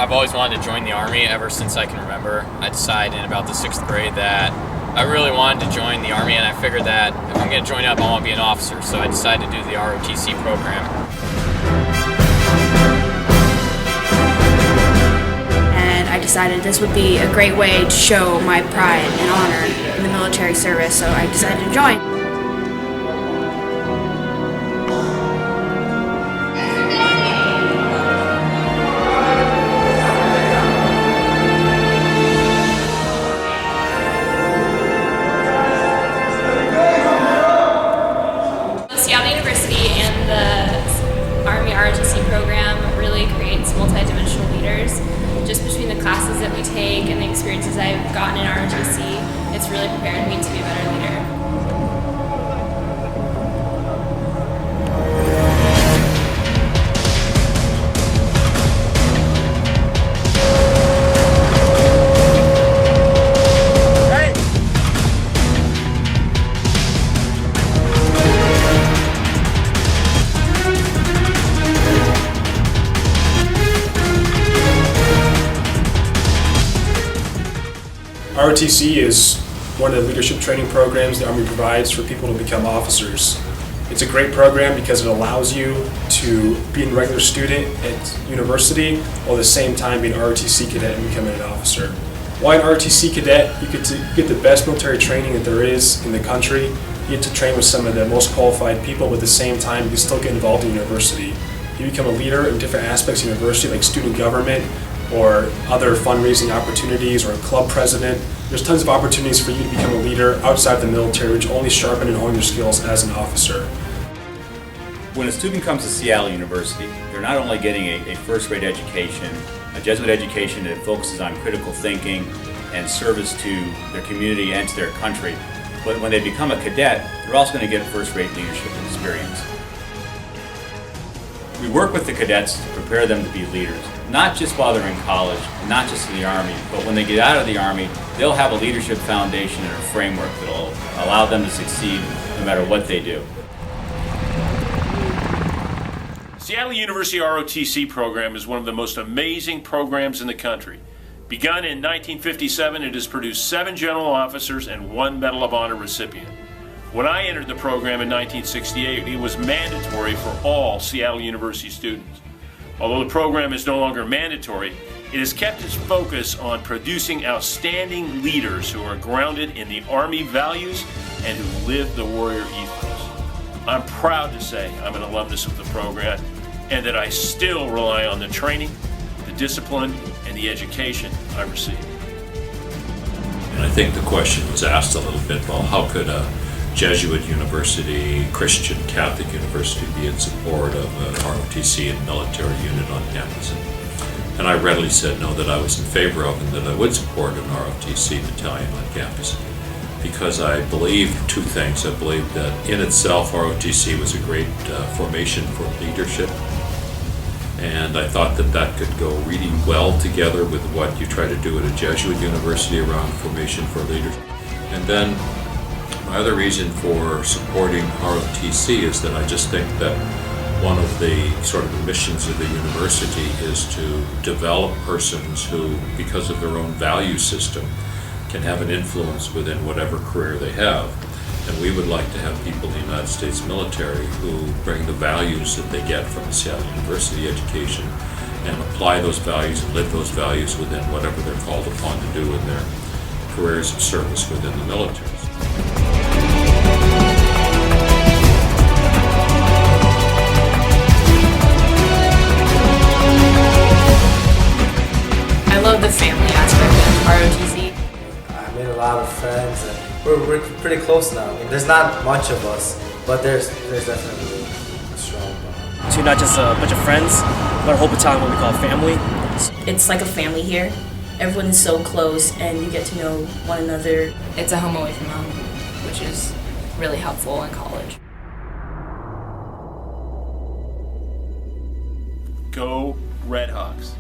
I've always wanted to join the Army ever since I can remember. I decided in about the 6th grade that I really wanted to join the Army, and I figured that if I'm going to join up, I want to be an officer, so I decided to do the ROTC program. And I decided this would be a great way to show my pride and honor in the military service, so I decided to join. And the Army ROTC program really creates multi-dimensional leaders. Just between the classes that we take and the experiences I've gotten in ROTC, it's really prepared me to be a better leader. ROTC is one of the leadership training programs the Army provides for people to become officers. It's a great program because it allows you to be a regular student at university while at the same time being an ROTC cadet and becoming an officer. While an ROTC cadet, you get to get the best military training that there is in the country. You get to train with some of the most qualified people, but at the same time you can still get involved in university. You become a leader in different aspects of university like student government, or other fundraising opportunities, or a club president. There's tons of opportunities for you to become a leader outside the military, which only sharpen and hone your skills as an officer. When a student comes to Seattle University, they're not only getting a first-rate education, a Jesuit education that focuses on critical thinking and service to their community and to their country, but when they become a cadet, they're also going to get first-rate leadership experience. We work with the cadets to prepare them to be leaders, not just while they're in college, not just in the Army, but when they get out of the Army, they'll have a leadership foundation and a framework that will allow them to succeed no matter what they do. Seattle University ROTC program is one of the most amazing programs in the country. Begun in 1957, it has produced 7 general officers and 1 Medal of Honor recipient. When I entered the program in 1968, it was mandatory for all Seattle University students. Although the program is no longer mandatory, it has kept its focus on producing outstanding leaders who are grounded in the Army values and who live the warrior ethos. I'm proud to say I'm an alumnus of the program and that I still rely on the training, the discipline, and the education I received. And I think the question was asked a little bit, well, how could a Jesuit university, Christian Catholic university be in support of an ROTC and military unit on campus? And I readily said no, that I was in favor of and that I would support an ROTC battalion on campus. Because I believe 2 things. I believe that in itself ROTC was a great formation for leadership. And I thought that that could go really well together with what you try to do at a Jesuit university around formation for leaders. And then my other reason for supporting ROTC is that I just think that one of the sort of missions of the university is to develop persons who, because of their own value system, can have an influence within whatever career they have. And we would like to have people in the United States military who bring the values that they get from the Seattle University education and apply those values and live those values within whatever they're called upon to do in their careers of service within the military. I love the family aspect of ROTC. I made a lot of friends, and we're pretty close now. I mean, there's not much of us, but there's definitely a strong bond. To not just a bunch of friends, but a whole battalion, what we call family. It's like a family here. Everyone is so close, and you get to know one another. It's a home away from home, which is really helpful in college. Go Red Hawks.